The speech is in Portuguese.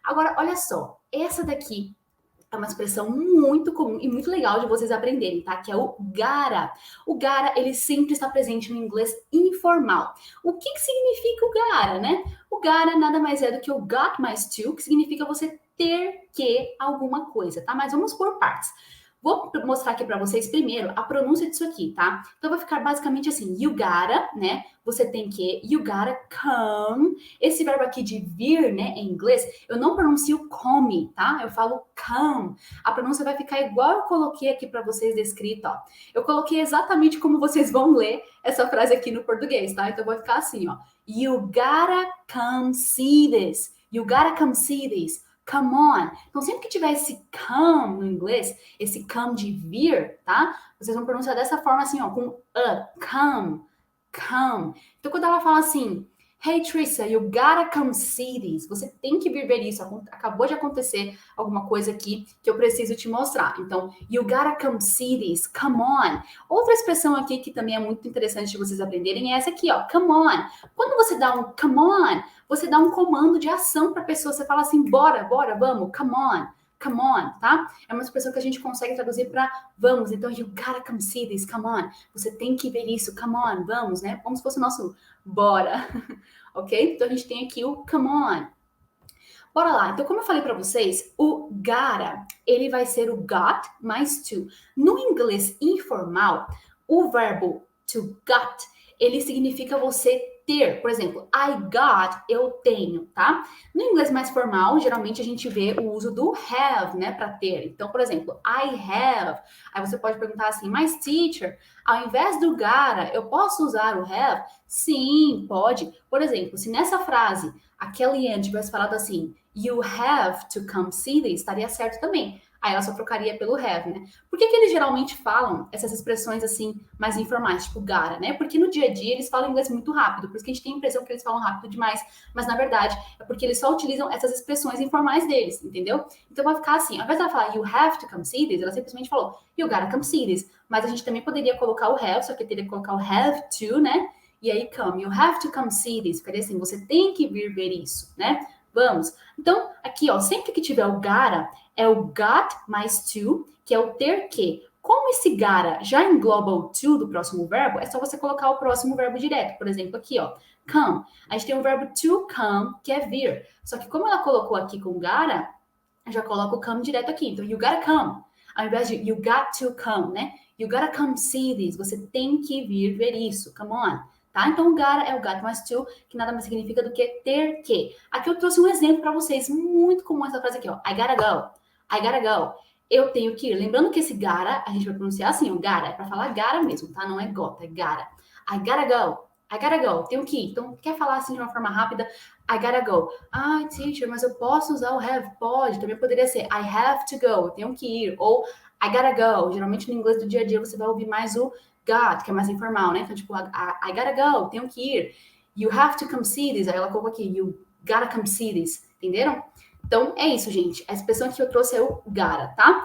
Agora, olha só, essa daqui é uma expressão muito comum e muito legal de vocês aprenderem, tá? Que é o gotta. O gotta, ele sempre está presente no inglês informal. O que significa o gotta, né? O gotta nada mais é do que o got mais to, que significa você ter que alguma coisa, tá? Mas vamos por partes. Vou mostrar aqui para vocês primeiro a pronúncia disso aqui, tá? Então vai ficar basicamente assim, you gotta, né? Você tem que, you gotta come. Esse verbo aqui de vir, né, em inglês, eu não pronuncio come, tá? Eu falo come. A pronúncia vai ficar igual eu coloquei aqui para vocês descrito, ó. Eu coloquei exatamente como vocês vão ler essa frase aqui no português, tá? Então vai ficar assim, ó. You gotta come see this. You gotta come see this. Come on. Então, sempre que tiver esse come no inglês, esse come de vir, tá? Vocês vão pronunciar dessa forma assim, ó, com come, come. Então, quando ela fala assim, hey, Trisha, you gotta come see this. Você tem que vir ver isso. Acabou de acontecer alguma coisa aqui que eu preciso te mostrar. Então, you gotta come see this. Come on. Outra expressão aqui que também é muito interessante de vocês aprenderem é essa aqui, ó. Come on. Quando você dá um come on, você dá um comando de ação para a pessoa. Você fala assim, bora, bora, vamos, come on. Come on, tá? É uma expressão que a gente consegue traduzir para vamos. Então, you gotta come see this, come on. Você tem que ver isso, come on, vamos, né? Como se fosse o nosso bora, ok? Então, a gente tem aqui o come on. Bora lá. Então, como eu falei para vocês, o gotta, ele vai ser o got mais to. No inglês informal, o verbo to got, ele significa você ter. Por exemplo, I got, eu tenho, tá? No inglês mais formal, geralmente a gente vê o uso do have, né, para ter. Então, por exemplo, I have. Aí você pode perguntar assim, mas teacher, ao invés do gotta, eu posso usar o have? Sim, pode. Por exemplo, se nessa frase a Kellyanne tivesse falado assim, you have to come see this, estaria certo também. Aí ela só trocaria pelo have, né? Por que eles geralmente falam essas expressões assim, mais informais, tipo gotta, né? Porque no dia a dia eles falam inglês muito rápido, por isso que a gente tem a impressão que eles falam rápido demais, mas na verdade é porque eles só utilizam essas expressões informais deles, entendeu? Então vai ficar assim, ao invés dela falar you have to come see this, ela simplesmente falou you gotta come see this, mas a gente também poderia colocar o have, só que teria que colocar o have to, né? E aí come, you have to come see this, ficaria assim, você tem que vir ver isso, né? Vamos. Então, aqui, ó, sempre que tiver o gotta, é o got mais to, que é o ter que. Como esse gotta já engloba o to do próximo verbo, é só você colocar o próximo verbo direto. Por exemplo, aqui, ó, come. A gente tem o verbo to come, que é vir. Só que como ela colocou aqui com gotta, já coloca o come direto aqui. Então, you gotta come. Ao invés de you got to come, né? You gotta come see this. Você tem que vir ver isso. Come on. Tá? Então, o gotta é o got mais to, que nada mais significa do que ter que. Aqui eu trouxe um exemplo para vocês, muito comum essa frase aqui, ó. I gotta go. I gotta go. Eu tenho que ir. Lembrando que esse gotta, a gente vai pronunciar assim, o gotta, é para falar gotta mesmo, tá? Não é gota, é gotta. I gotta go. I gotta go. Tenho que ir. Então, quer falar assim de uma forma rápida? I gotta go. Ah, teacher, mas eu posso usar o have? Pode. Também poderia ser I have to go. Eu tenho que ir. Ou I gotta go. Geralmente no inglês do dia a dia você vai ouvir mais o got, que é mais informal, né? Então, tipo, I gotta go, tenho que ir. You have to come see this. Aí ela colocou aqui, you gotta come see this. Entenderam? Então, é isso, gente. A expressão que eu trouxe é o gotta, tá?